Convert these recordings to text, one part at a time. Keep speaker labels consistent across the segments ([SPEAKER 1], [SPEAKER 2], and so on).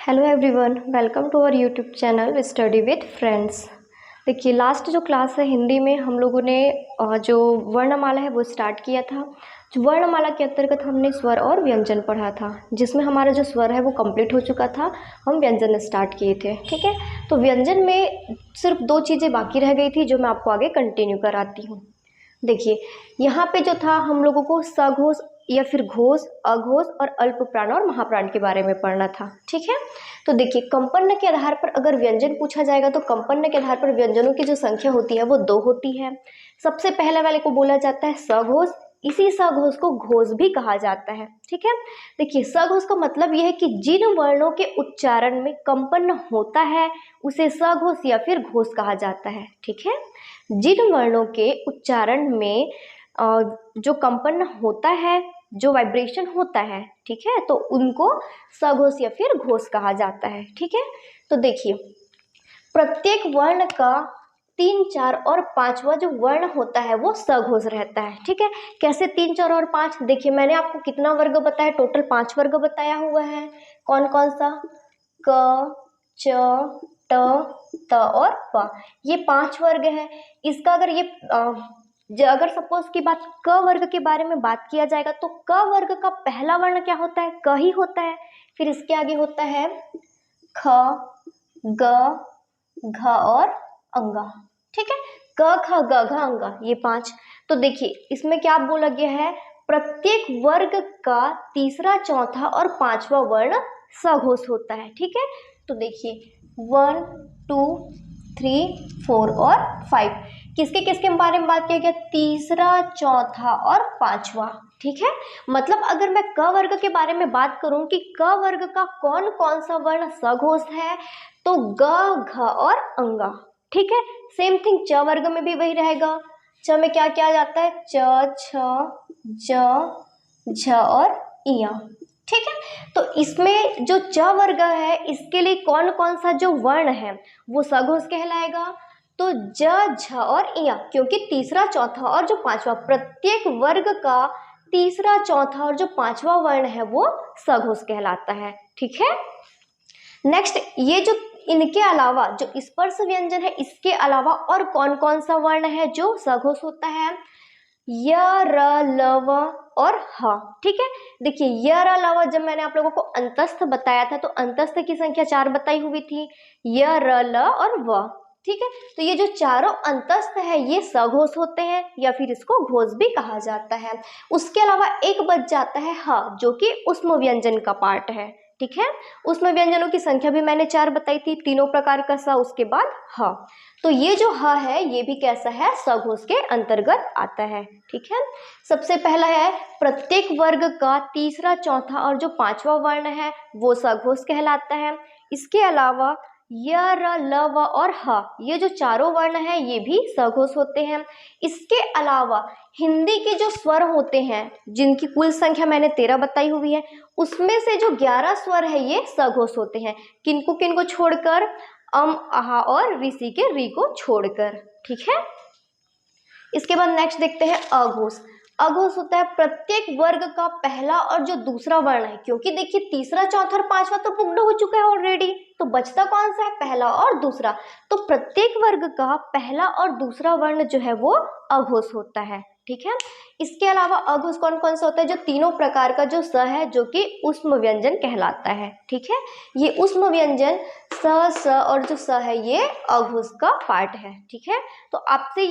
[SPEAKER 1] Hello everyone, welcome to our YouTube channel study with friends. देखिए, last जो class है हिंदी में हम लोगों ने जो वर्णमाला है वो स्टार्ट किया था। जो वर्णमाला के अंतर्गत हमने स्वर और व्यंजन पढ़ा था, जिसमें हमारा जो स्वर है वो कंप्लीट हो चुका था, हम व्यंजन स्टार्ट किए थे। ठीक है, तो व्यंजन में सिर्फ दो चीज़ें बाकी रह गई थी जो मैं आपको आगे कंटिन्यू कराती हूँ। देखिए, यहाँ पे जो था हम लोगों को सघोष या फिर घोष, अघोष और अल्प प्राण और महाप्राण के बारे में पढ़ना था। ठीक है, तो देखिए, कंपन्न के आधार पर अगर व्यंजन पूछा जाएगा तो कंपन्न के आधार पर व्यंजनों की जो संख्या होती है वो 2 होती है। सबसे पहले वाले को बोला जाता है सघोष, इसी सघोष को घोष भी कहा जाता है। ठीक है, देखिए, सघोष का मतलब यह है कि जिन वर्णों के उच्चारण में कंपन्न होता है उसे सघोष या फिर घोष कहा जाता है। ठीक है, जिन वर्णों के उच्चारण में जो कंपन होता है, जो वाइब्रेशन होता है, ठीक है, तो उनको सघोष या फिर घोष कहा जाता है। ठीक है, तो देखिए, प्रत्येक वर्ण का 3, 4 और 5वां जो वर्ण होता है वो सघोष रहता है। ठीक है, कैसे 3, 4 और 5? देखिए, मैंने आपको कितना वर्ग बताया? टोटल 5 वर्ग बताया हुआ है। कौन कौन सा? क, च, ट, त और प, ये 5 वर्ग है। इसका अगर अगर सपोज की बात क वर्ग के बारे में बात किया जाएगा तो क वर्ग का पहला वर्ण क्या होता है? क ही होता है। फिर इसके आगे होता है ख, ग, घ और अंगा। ठीक है, क, ख, ग, घ, अंगा, ये 5। तो देखिए, इसमें क्या बोला गया है? प्रत्येक वर्ग का तीसरा, चौथा और 5वां वर्ण सघोष होता है। ठीक है, तो देखिए 1, 2, 3, 4 और 5 किसके किसके बारे में बात किया गया? तीसरा, चौथा और 5वां। ठीक है, मतलब अगर मैं क वर्ग के बारे में बात करूं कि क वर्ग का कौन कौन सा वर्ण सघोष है, तो ग, घ और अंगा। ठीक है, सेम थिंग च वर्ग में भी वही रहेगा। च में क्या क्या जाता है? च, छ, ज, झ और इया। ठीक है, तो इसमें जो च वर्ग है इसके लिए कौन कौन सा जो वर्ण है वो सघोष कहलाएगा? तो ज, झ और इया, क्योंकि तीसरा, चौथा और जो 5वां, प्रत्येक वर्ग का तीसरा, चौथा और जो 5वां वर्ण है वो सघोष कहलाता है। ठीक है, नेक्स्ट, ये जो इनके अलावा जो स्पर्श व्यंजन है, इसके अलावा और कौन कौन सा वर्ण है जो सघोष होता है? य, र, ल, व और ह। ठीक है, देखिए, य, र, ल, व जब मैंने आप लोगों को अंतस्थ बताया था तो अंतस्थ की संख्या 4 बताई हुई थी, य, र, ल और व। ठीक है, तो ये जो चारों अंतस्थ है ये सघोष होते हैं या फिर इसको घोष भी कहा जाता है। उसके अलावा एक बच जाता है ह, जो कि ऊष्म व्यंजन का पार्ट है। ठीक है, उसमें व्यंजनों की संख्या भी मैंने 4 बताई थी, तीनों प्रकार का स, उसके बाद ह। तो ये जो ह है ये भी कैसा है? सघोष के अंतर्गत आता है। ठीक है, सबसे पहला है प्रत्येक वर्ग का तीसरा, चौथा और जो 5वां वर्ण है वो सघोष कहलाता है। इसके अलावा य, र, ल, व और ह, ये जो चारों वर्ण है ये भी सघोष होते हैं। इसके अलावा हिंदी के जो स्वर होते हैं, जिनकी कुल संख्या मैंने 13 बताई हुई है, उसमें से जो 11 स्वर है ये सघोष होते हैं। किनको किनको छोड़कर? अम, आहा और ऋषि के री को छोड़कर। ठीक है, इसके बाद नेक्स्ट देखते हैं अघोष। अघोष होता है प्रत्येक वर्ग का पहला और जो दूसरा वर्ण है, क्योंकि देखिए तीसरा, चौथा और 5वां तो बुक्ड हो चुका है ऑलरेडी, तो बचता कौन सा है? पहला और दूसरा। तो प्रत्येक वर्ग का पहला और दूसरा वर्ण जो है वो अघोष होता है। ठीक है, इसके अलावा अघोष कौन कौन सा होता है? जो तीनों प्रकार का जो स है, जो कि ऊष्म व्यंजन कहलाता है। ठीक है, ये ऊष्म व्यंजन स और जो स है ये अघोष का पार्ट है। ठीक है, तो आपसे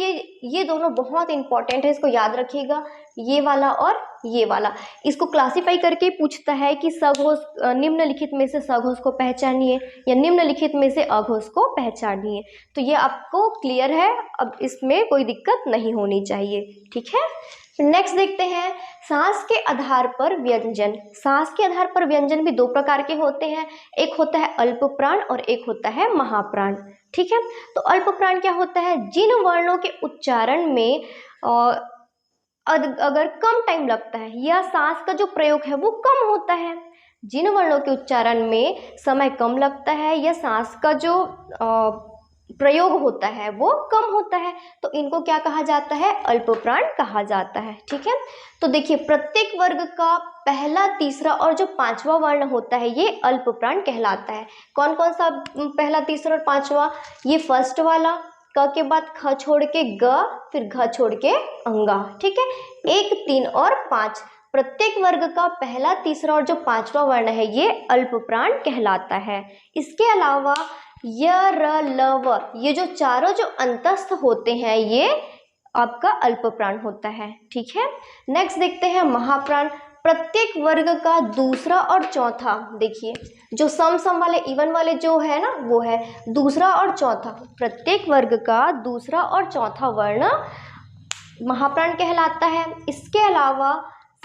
[SPEAKER 1] ये दोनों बहुत इंपॉर्टेंट है, इसको याद रखिएगा, ये वाला और ये वाला। इसको क्लासिफाई करके पूछता है कि सघोष, निम्नलिखित में से सघोष को पहचानिए या निम्नलिखित में से अघोष को पहचानिए। तो ये आपको क्लियर है, अब इसमें कोई दिक्कत नहीं होनी चाहिए। ठीक है, नेक्स्ट देखते हैं सांस के आधार पर व्यंजन। सांस के आधार पर व्यंजन भी 2 प्रकार के होते हैं, एक होता है अल्प प्राण और एक होता है महाप्राण। ठीक है, तो अल्प प्राण क्या होता है? जिन वर्णों के उच्चारण में अगर कम टाइम लगता है या सांस का जो प्रयोग है वो कम होता है, जिन वर्णों के उच्चारण में समय कम लगता है या सांस का जो प्रयोग होता है वो कम होता है, तो इनको क्या कहा जाता है, अल्प प्राण कहा जाता है। ठीक है, तो देखिए प्रत्येक वर्ग का पहला, तीसरा और जो पांचवा वर्ण होता है ये अल्प प्राण कहलाता है। कौन कौन सा पहला, तीसरा और पांचवा, ये फर्स्ट वाला, क के बाद ख छोड़ के ग, फिर घ छोड़ के अंगा। ठीक है, 1, 3 और 5, प्रत्येक वर्ग का पहला, तीसरा और जो पांचवा वर्ण है ये अल्प प्राण कहलाता है। इसके अलावा य, र, ल, व, ये जो चारों जो अंतस्थ होते हैं ये आपका अल्प प्राण होता है। ठीक है, नेक्स्ट देखते हैं महाप्राण। प्रत्येक वर्ग का दूसरा और चौथा, देखिए जो सम सम वाले, इवन वाले जो है ना वो है दूसरा और चौथा, प्रत्येक वर्ग का दूसरा और चौथा वर्ण महाप्राण कहलाता है। इसके अलावा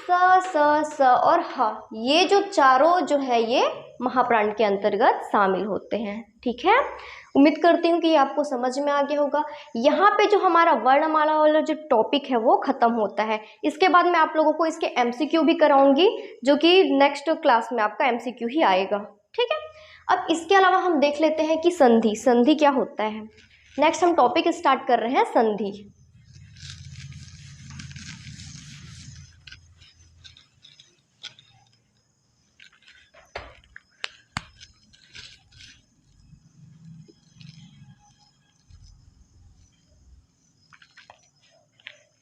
[SPEAKER 1] स, स और ह, ये जो चारों जो है ये महाप्राण के अंतर्गत शामिल होते हैं। ठीक है, उम्मीद करती हूँ कि ये आपको समझ में आ गया होगा। यहाँ पे जो हमारा वर्णमाला वाला जो टॉपिक है वो खत्म होता है। इसके बाद मैं आप लोगों को इसके एमसीक्यू भी कराऊंगी, जो कि नेक्स्ट क्लास में आपका एमसीक्यू ही आएगा। ठीक है, अब इसके अलावा हम देख लेते हैं कि संधि, संधि क्या होता है। नेक्स्ट हम टॉपिक स्टार्ट कर रहे हैं संधि।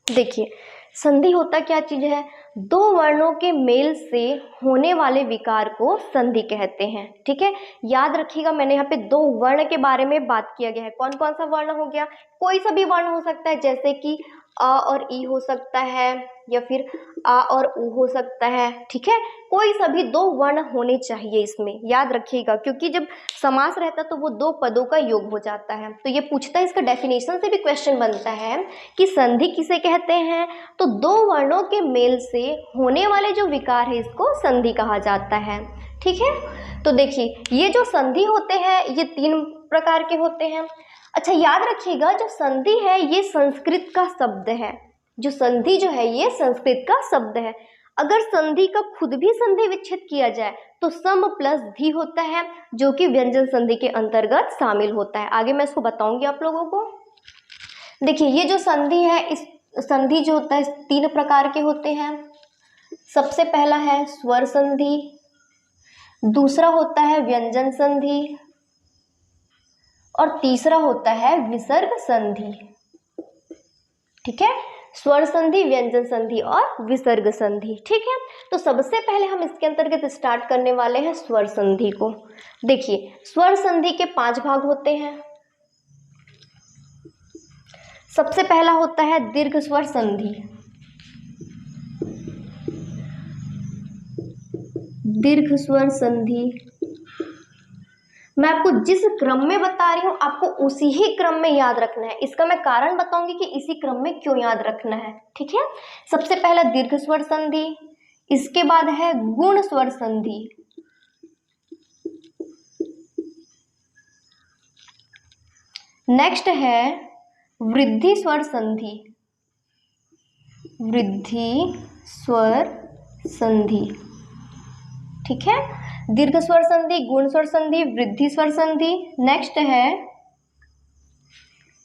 [SPEAKER 1] देखिए संधि होता क्या चीज है, दो वर्णों के मेल से होने वाले विकार को संधि कहते हैं। ठीक है, याद रखिएगा मैंने यहाँ पे दो वर्ण के बारे में बात किया गया है। कौन कौन सा वर्ण हो गया, कोई सा भी वर्ण हो सकता है, जैसे कि अ और ई हो सकता है, या फिर आ और उ हो सकता है। ठीक है, कोई सभी दो वर्ण होने चाहिए इसमें, याद रखिएगा, क्योंकि जब समास रहता है तो वो दो पदों का योग हो जाता है। तो ये पूछता है, इसका डेफिनेशन से भी क्वेश्चन बनता है कि संधि किसे कहते हैं, तो दो वर्णों के मेल से होने वाले जो विकार है इसको संधि कहा जाता है। ठीक है, तो देखिए ये जो संधि होते हैं ये 3 प्रकार के होते हैं। अच्छा याद रखिएगा, जो संधि है ये संस्कृत का शब्द है, जो संधि जो है ये संस्कृत का शब्द है। अगर संधि का खुद भी संधि विच्छेद किया जाए तो सम प्लस धी होता है, जो कि व्यंजन संधि के अंतर्गत शामिल होता है। आगे मैं इसको बताऊंगी आप लोगों को। देखिए ये जो संधि है, इस संधि जो होता है 3 प्रकार के होते हैं। सबसे पहला है स्वर संधि, दूसरा होता है व्यंजन संधि, और तीसरा होता है विसर्ग संधि। ठीक है, स्वर संधि, व्यंजन संधि और विसर्ग संधि। ठीक है, तो सबसे पहले हम इसके अंतर्गत स्टार्ट करने वाले हैं स्वर संधि को। देखिए स्वर संधि के 5 भाग होते हैं। सबसे पहला होता है दीर्घ स्वर संधि। दीर्घ स्वर संधि मैं आपको जिस क्रम में बता रही हूँ आपको उसी ही क्रम में याद रखना है। इसका मैं कारण बताऊंगी कि इसी क्रम में क्यों याद रखना है। ठीक है, सबसे पहला दीर्घ स्वर संधि, इसके बाद है गुण स्वर संधि, नेक्स्ट है वृद्धि स्वर संधि, वृद्धि स्वर संधि। ठीक है, दीर्घ स्वर संधि, गुण स्वर संधि, वृद्धि स्वर संधि। नेक्स्ट है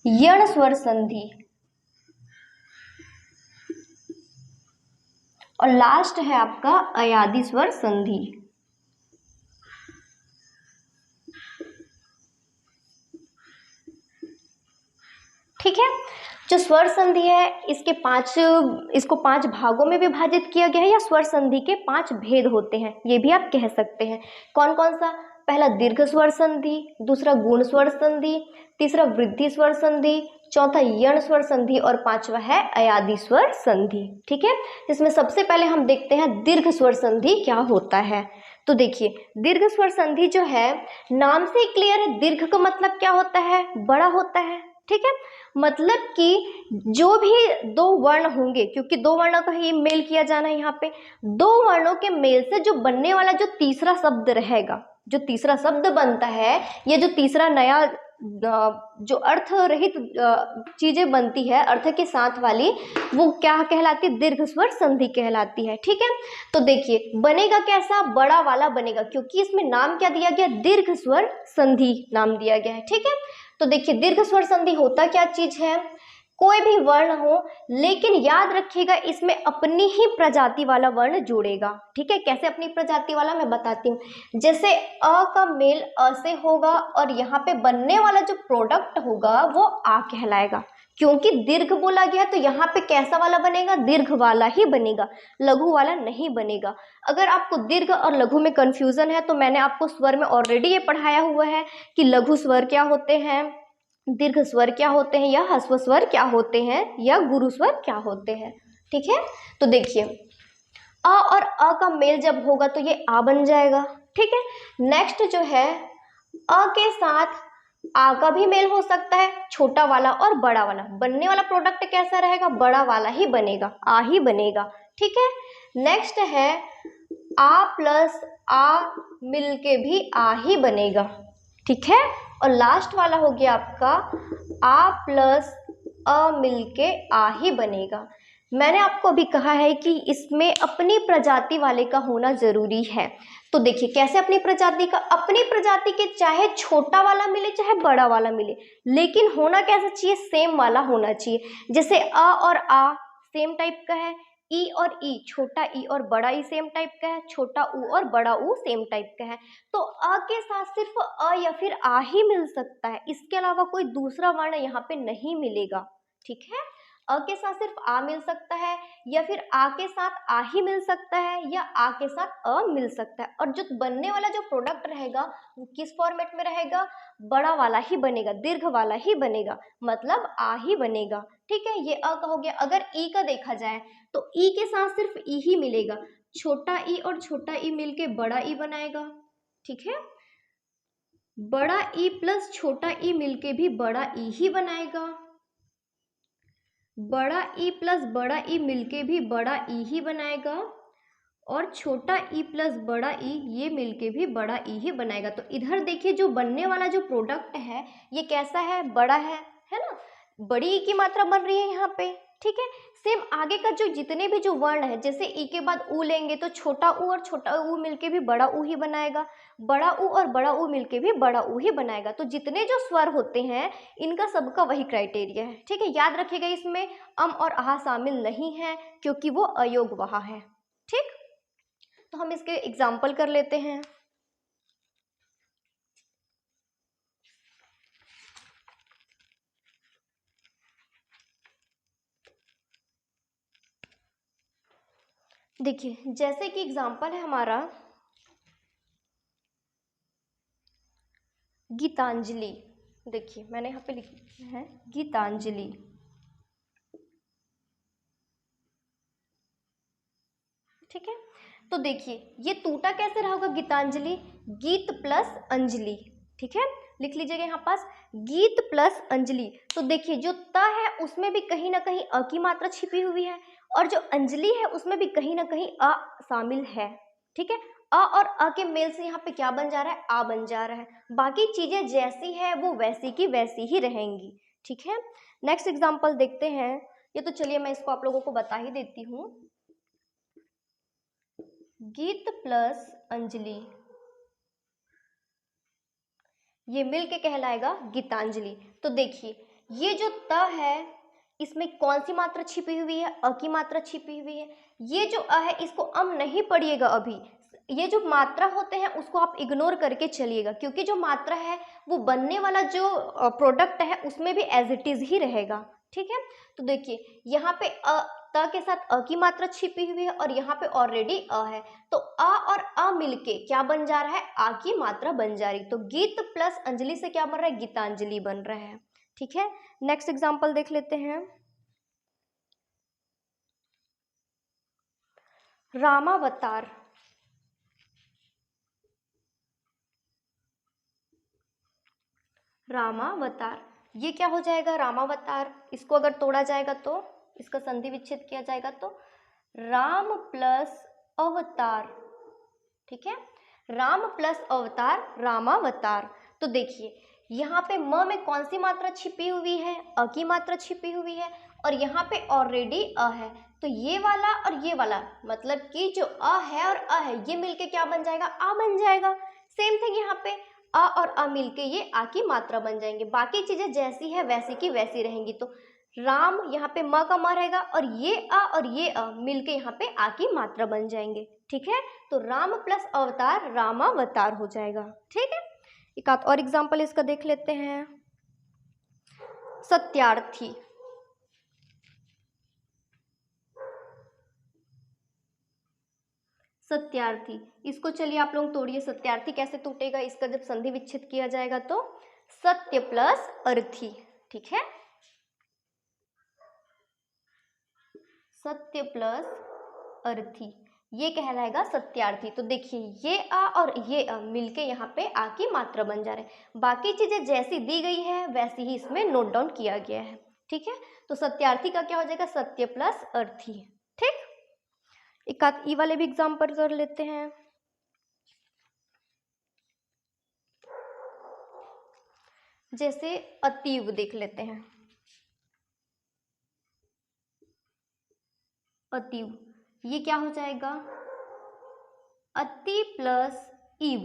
[SPEAKER 1] यण स्वर संधि, और लास्ट है आपका अयादि स्वर संधि। ठीक है, जो स्वर संधि है इसको 5 भागों में विभाजित किया गया है, या स्वर संधि के 5 भेद होते हैं, ये भी आप कह सकते हैं। कौन कौन सा, पहला दीर्घ स्वर संधि, दूसरा गुण स्वर संधि, तीसरा वृद्धि स्वर संधि, चौथा यण स्वर संधि और पांचवा है अयादि स्वर संधि। ठीक है, इसमें सबसे पहले हम देखते हैं दीर्घ स्वर संधि क्या होता है। तो देखिए दीर्घ स्वर संधि जो है नाम से ही क्लियर है, दीर्घ का मतलब क्या होता है, बड़ा होता है। ठीक है, मतलब कि जो भी 2 वर्ण होंगे, क्योंकि 2 वर्णों का ही मेल किया जाना है, यहाँ पे 2 वर्णों के मेल से जो बनने वाला जो तीसरा शब्द रहेगा, जो तीसरा शब्द बनता है, ये जो तीसरा नया जो अर्थ रहित चीजें बनती है अर्थ के साथ वाली, वो क्या कहलाती है? दीर्घ स्वर संधि कहलाती है। ठीक है, तो देखिए बनेगा कैसा? बड़ा वाला बनेगा, क्योंकि इसमें नाम क्या दिया गया? दीर्घ स्वर संधि नाम दिया गया है। ठीक है, तो देखिए दीर्घ स्वर संधि होता क्या चीज है? कोई भी वर्ण हो, लेकिन याद रखिएगा इसमें अपनी ही प्रजाति वाला वर्ण जुड़ेगा। ठीक है, कैसे अपनी प्रजाति वाला मैं बताती हूँ। जैसे अ का मेल अ से होगा और यहाँ पे बनने वाला जो प्रोडक्ट होगा वो आ कहलाएगा, क्योंकि दीर्घ बोला गया तो यहाँ पे कैसा वाला बनेगा? दीर्घ वाला ही बनेगा, लघु वाला नहीं बनेगा। अगर आपको दीर्घ और लघु में कंफ्यूजन है तो मैंने आपको स्वर में ऑलरेडी ये पढ़ाया हुआ है कि लघु स्वर क्या होते हैं, दीर्घ स्वर क्या होते हैं, या ह्रस्व स्वर क्या होते हैं, या गुरु स्वर क्या होते हैं। ठीक है, तो देखिए अ और अ का मेल जब होगा तो ये आ बन जाएगा। ठीक है, नेक्स्ट जो है अ के साथ आ का भी मेल हो सकता है, छोटा वाला और बड़ा वाला। बनने वाला प्रोडक्ट कैसा रहेगा? बड़ा वाला ही बनेगा, आ ही बनेगा। ठीक है, नेक्स्ट है आ प्लस आ मिल के भी आ ही बनेगा। ठीक है, और लास्ट वाला हो गया आपका आ प्लस अ मिलके आ ही बनेगा। मैंने आपको अभी कहा है कि इसमें अपनी प्रजाति वाले का होना जरूरी है। तो देखिए कैसे अपनी प्रजाति का? अपनी प्रजाति के चाहे छोटा वाला मिले चाहे बड़ा वाला मिले, लेकिन होना कैसा चाहिए? सेम वाला होना चाहिए। जैसे अ और आ सेम टाइप का है, ई और ई, छोटा ई और बड़ा ई सेम टाइप का है, छोटा ऊ और बड़ा ऊ सेम टाइप का है। तो अ के साथ सिर्फ अ या फिर आ ही मिल सकता है, इसके अलावा कोई दूसरा वर्ण यहाँ पे नहीं मिलेगा। ठीक है, अ के साथ सिर्फ आ मिल सकता है, या फिर आ के साथ आ ही मिल सकता है, या आ के साथ अ मिल सकता है। और जो बनने वाला जो प्रोडक्ट रहेगा वो किस फॉर्मेट में रहेगा? बड़ा वाला ही बनेगा, दीर्घ वाला ही बनेगा, मतलब आ ही बनेगा। ठीक है, ये अ का हो गया। अगर ई का देखा जाए तो ई के साथ सिर्फ ई ही मिलेगा, छोटा ई और छोटा ई मिलके बड़ा ई बनाएगा। ठीक है, बड़ा ई प्लस छोटा ई मिलके भी बड़ा ई ही बनाएगा, बड़ा ई प्लस बड़ा ई मिलके भी बड़ा ई ही बनाएगा, और छोटा ई प्लस बड़ा ई ये मिलके भी बड़ा ई ही बनाएगा। तो इधर देखिए जो बनने वाला जो प्रोडक्ट है ये कैसा है? बड़ा है ना? बड़ी ई की मात्रा बन रही है यहाँ पे। ठीक है, सेम आगे का जो जितने भी जो वर्ण है, जैसे ई के बाद ऊ लेंगे तो छोटा ऊ और छोटा ऊ मिलके भी बड़ा ऊ ही बनाएगा, बड़ा ऊ और बड़ा ऊ मिलके भी बड़ा ऊ ही बनाएगा। तो जितने जो स्वर होते हैं इनका सबका वही क्राइटेरिया है। ठीक है, याद रखिएगा इसमें अम और आहा शामिल नहीं है, क्योंकि वो अयोग वहा है। ठीक, तो हम इसके एग्जाम्पल कर लेते हैं। देखिए जैसे कि एग्जाम्पल है हमारा गीतांजलि। देखिए मैंने यहाँ पे लिखा है गीतांजलि। ठीक है, तो देखिए ये टूटा कैसे रहा होगा? गीतांजलि, गीत प्लस अंजलि। ठीक है, लिख लीजिएगा यहाँ पास गीत प्लस अंजलि। तो देखिए जो त है उसमें भी कहीं ना कहीं अ की मात्रा छिपी हुई है, और जो अंजलि है उसमें भी कहीं ना कहीं अ शामिल है। ठीक है, अ और अ के मेल से यहाँ पे क्या बन जा रहा है? आ बन जा रहा है। बाकी चीजें जैसी है वो वैसी की वैसी ही रहेंगी। ठीक है, नेक्स्ट एग्जाम्पल देखते हैं। ये तो चलिए मैं इसको आप लोगों को बता ही देती हूँ। गीत प्लस अंजलि ये मिल के कहलाएगा गीतांजलि। तो देखिए ये जो त है इसमें कौन सी मात्रा छिपी हुई है? अ की मात्रा छिपी हुई है। ये जो अ है इसको अम नहीं पढ़िएगा अभी, ये जो मात्रा होते हैं उसको आप इग्नोर करके चलिएगा, क्योंकि जो मात्रा है वो बनने वाला जो प्रोडक्ट है उसमें भी एज इट इज ही रहेगा। ठीक है, तो देखिए यहाँ पे त के साथ अ की मात्रा छिपी हुई है और यहाँ पे ऑलरेडी अ है, तो अ और अ मिलके क्या बन जा रहा है? आ की मात्रा बन जा रही। तो गीत प्लस अंजलि से क्या बन रहा है? गीतांजलि बन रहा है। ठीक है, नेक्स्ट एग्जांपल देख लेते हैं। रामावतार। रामावतार ये क्या हो जाएगा? रामावतार। इसको अगर तोड़ा जाएगा तो इसका संधि विच्छेद किया जाएगा तो राम प्लस अवतार। ठीक है, राम प्लस अवतार रामावतार। तो देखिए यहाँ पे म में कौन सी मात्रा छिपी हुई है, अ की मात्रा छिपी हुई है, और यहाँ पे ऑलरेडी अ है, तो ये वाला और ये वाला मतलब कि जो अ है और अ है ये मिलके क्या बन जाएगा, आ बन जाएगा। सेम थिंग यहाँ पे अ और अ मिलके ये आ की मात्रा बन जाएंगे। बाकी चीजें जैसी है वैसी की वैसी रहेंगी। तो राम यहाँ पे म का म रहेगा और ये अ और ये अ मिलके यहाँ पे आ की मात्रा बन जाएंगे। ठीक है, तो राम प्लस अवतार रामावतार हो जाएगा। ठीक है, एक आध और एग्जाम्पल इसका देख लेते हैं। सत्यार्थी, सत्यार्थी, इसको चलिए आप लोग तोड़िए। सत्यार्थी कैसे टूटेगा, इसका जब संधि विच्छेद किया जाएगा तो सत्य प्लस अर्थी। ठीक है, सत्य प्लस अर्थी ये कहलाएगा सत्यार्थी। तो देखिए ये आ और ये अ मिलके यहाँ पे आ की मात्रा बन जा रहे हैं। बाकी चीजें जैसी दी गई है वैसी ही इसमें नोट डाउन किया गया है। ठीक है, तो सत्यार्थी का क्या हो जाएगा, सत्य प्लस अर्थी। ठीक, एक आध ई वाले भी एग्जाम्पल कर लेते हैं। जैसे अतीव देख लेते हैं। अतीव ये क्या हो जाएगा, अति प्लस इव,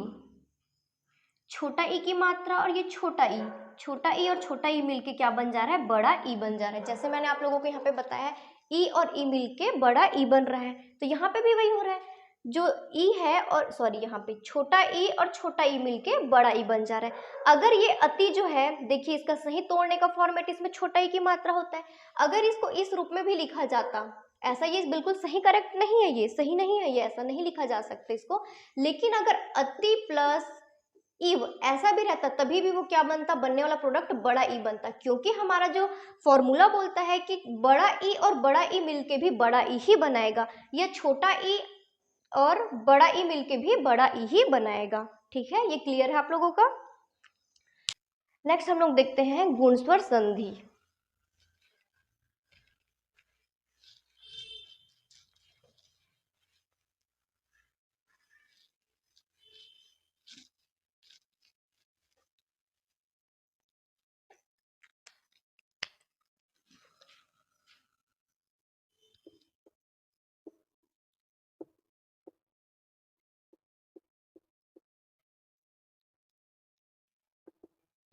[SPEAKER 1] छोटा ई की मात्रा और ये छोटा ई और छोटा ई मिलके क्या बन जा रहा है, बड़ा ई बन जा रहा है। जैसे मैंने आप लोगों को यहाँ पे बताया है ई और ई मिलके बड़ा ई बन रहा है, तो यहाँ पे भी वही हो रहा है। जो ई है और सॉरी यहाँ पे छोटा ई और छोटा ई मिलके बड़ा ई बन जा रहा है। अगर ये अति जो है, देखिए इसका सही तोड़ने का फॉर्मेट इसमें छोटा ई की मात्रा होता है। अगर इसको इस रूप में भी लिखा जाता, ऐसा ये बिल्कुल सही करेक्ट नहीं है, ये सही नहीं है, ये ऐसा नहीं लिखा जा सकता इसको। लेकिन अगर अति प्लस इव ऐसा भी रहता तभी भी वो क्या बनता, बनने वाला प्रोडक्ट बड़ा ई बनता, क्योंकि हमारा जो फॉर्मूला बोलता है कि बड़ा ई और बड़ा ई मिलके भी बड़ा ई ही बनाएगा, या छोटा ई और बड़ा ई मिलके भी बड़ा ई ही बनाएगा। ठीक है, ये क्लियर है आप लोगों का। नेक्स्ट हम लोग देखते हैं गुणस्वर संधि।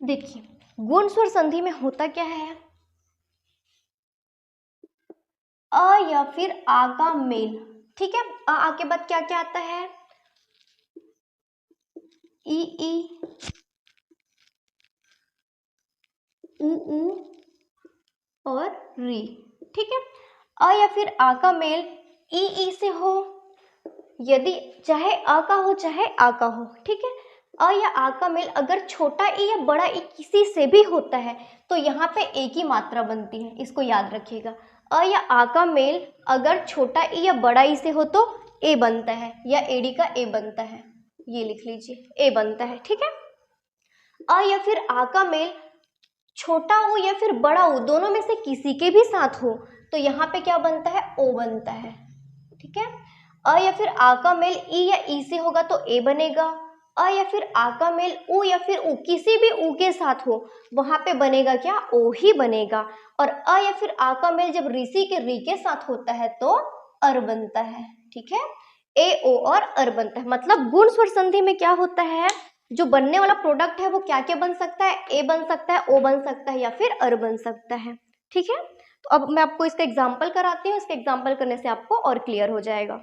[SPEAKER 1] देखिए गुणस्वर संधि में होता क्या है, अ या फिर आ का मेल। ठीक है, आ के बाद क्या क्या आता है, ई उ और री। ठीक है, अ या फिर आ का मेल ई से हो, यदि चाहे अ का हो चाहे आ का हो। ठीक है, अ या आ का मेल अगर छोटा ई या बड़ा ई किसी से भी होता है तो यहाँ पे ए की मात्रा बनती है, इसको याद रखिएगा। अ या आ का मेल अगर छोटा ई या बड़ा ई से हो तो ए बनता है, या एडी का ए बनता है, ये लिख लीजिए ए बनता है। ठीक है, अ या फिर आ का मेल छोटा ऊ या फिर बड़ा ऊ दोनों में से किसी के भी साथ हो तो यहाँ पे क्या बनता है, ओ बनता है। ठीक है, अ या फिर आ का मेल ई या ई से होगा तो ए बनेगा, अ या फिर आ का मेल उ या फिर उ किसी भी उ के साथ हो वहां पे बनेगा क्या, ओ ही बनेगा। और अ या फिर आ का मेल जब ऋषि के री के साथ होता है तो अर बनता है। ठीक है, ए ओ और अर बनता है। मतलब गुण स्वर संधि में क्या होता है, जो बनने वाला प्रोडक्ट है वो क्या क्या बन सकता है, ए बन सकता है, ओ बन सकता है या फिर अर बन सकता है। ठीक है, तो अब मैं आपको इसका एग्जाम्पल कराती हूँ, इसका एग्जाम्पल करने से आपको और क्लियर हो जाएगा।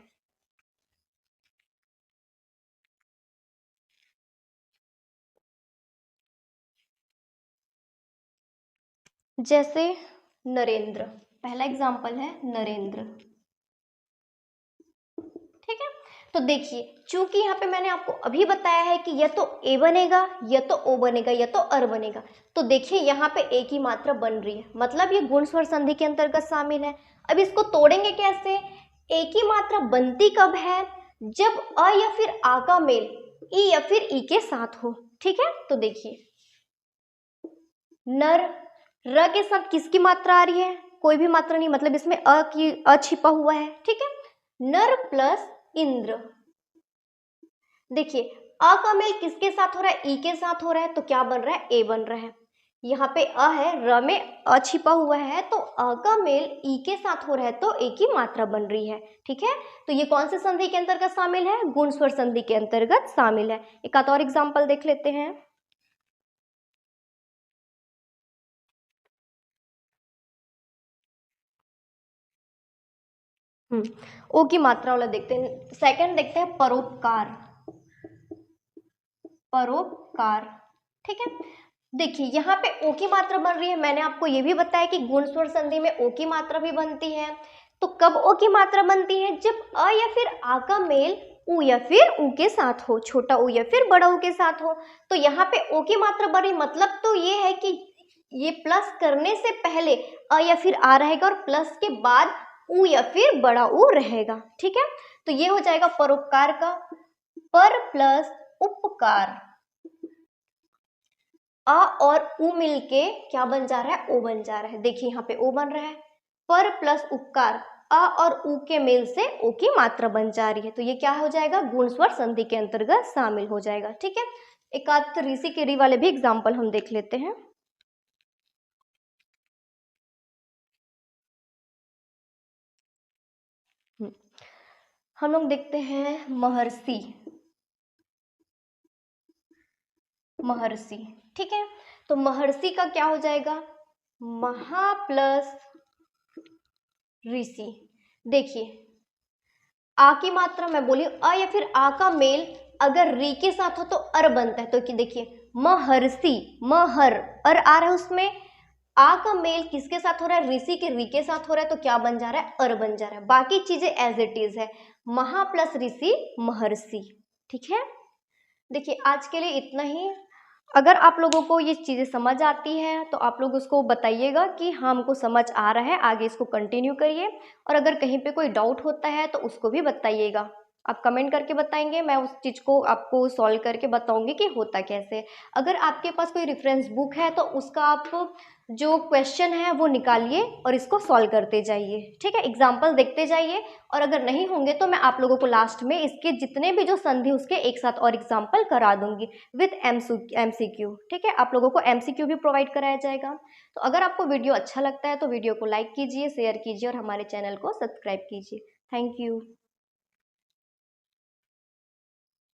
[SPEAKER 1] जैसे नरेंद्र, पहला एग्जाम्पल है नरेंद्र। ठीक है, तो देखिए चूंकि यहाँ पे मैंने आपको अभी बताया है कि या तो ए बनेगा या तो ओ बनेगा या तो अर बनेगा, तो देखिए यहाँ पे ए की मात्रा बन रही है, मतलब ये गुण स्वर संधि के अंतर्गत शामिल है। अब इसको तोड़ेंगे कैसे, ए की मात्रा बनती कब है, जब अ या फिर आ का मेल ई या फिर ई के साथ हो। ठीक है, तो देखिए नर, र के साथ किसकी मात्रा आ रही है, कोई भी मात्रा नहीं, मतलब इसमें अ छिपा हुआ है। ठीक है, नर प्लस इंद्र। देखिए अ का मेल किसके साथ हो रहा है, ई के साथ हो रहा है, तो क्या बन रहा है, ए बन रहा है। यहाँ पे अ है, र में अ छिपा हुआ है, तो अ का मेल ई के साथ हो रहा है तो ए की मात्रा बन रही है। ठीक है, तो ये कौन से संधि के अंतर्गत शामिल है, गुण स्वर संधि के अंतर्गत शामिल है। एक आध और एग्जाम्पल देख लेते हैं। ओ की मात्रा वाला देखते हैं। सेकंड देखते हैं परोपकार। परोपकार, ठीक है। देखिए यहाँ पे ओ की मात्रा बन रही है, मैंने आपको ये भी बताया कि गुण स्वर संधि में ओ की मात्रा भी बनती है। तो कब ओ की मात्रा बनती है, जब अ या फिर आ का मेल उ या फिर उ के साथ हो, छोटा उ या फिर बड़ा उ के साथ हो। तो यहाँ पे ओ की मात्रा बन रही, मतलब तो ये है कि ये प्लस करने से पहले अ या फिर आ रहेगा और प्लस के बाद उ या फिर बड़ा उ रहेगा। ठीक है, तो ये हो जाएगा परोपकार का। पर प्लस उपकार, अ और उ मिलके क्या बन जा रहा है, ओ बन जा रहा है। देखिए यहाँ पे ओ बन रहा है, पर प्लस उपकार, अ और उ के मेल से ओ की मात्रा बन जा रही है, तो ये क्या हो जाएगा, गुण स्वर संधि के अंतर्गत शामिल हो जाएगा। ठीक है, एक आध ऋषि के री वाले भी एग्जाम्पल हम देख लेते हैं। हम लोग देखते हैं महर्षि। महर्षि, ठीक है, तो महर्षि का क्या हो जाएगा, महा प्लस ऋषि। देखिए आ की मात्रा मैं बोली, अ या फिर आ का मेल अगर री के साथ हो तो अर बनता है। तो कि देखिए महर्षि, महर अर आ रहा है, उसमें आ का मेल किसके साथ हो रहा है, ऋषि के री के साथ हो रहा है, तो क्या बन जा रहा है, अर बन जा रहा है। बाकी चीजें एज इट इज है, महा प्लस ऋषि महर्षि। ठीक है, देखिए आज के लिए इतना ही। अगर आप लोगों को ये चीज़ें समझ आती है तो आप लोग उसको बताइएगा कि हाँ हमको समझ आ रहा है, आगे इसको कंटिन्यू करिए। और अगर कहीं पे कोई डाउट होता है तो उसको भी बताइएगा, आप कमेंट करके बताएंगे, मैं उस चीज़ को आपको सॉल्व करके बताऊंगी कि होता कैसे है। अगर आपके पास कोई रेफरेंस बुक है तो उसका आप जो क्वेश्चन है वो निकालिए और इसको सॉल्व करते जाइए। ठीक है, एग्जाम्पल देखते जाइए। और अगर नहीं होंगे तो मैं आप लोगों को लास्ट में इसके जितने भी जो संधि उसके एक साथ और एग्जाम्पल करा दूंगी विथ MCQ। ठीक है, आप लोगों को MCQ भी प्रोवाइड कराया जाएगा। तो अगर आपको वीडियो अच्छा लगता है तो वीडियो को लाइक कीजिए, शेयर कीजिए और हमारे चैनल को सब्सक्राइब कीजिए। Thank you.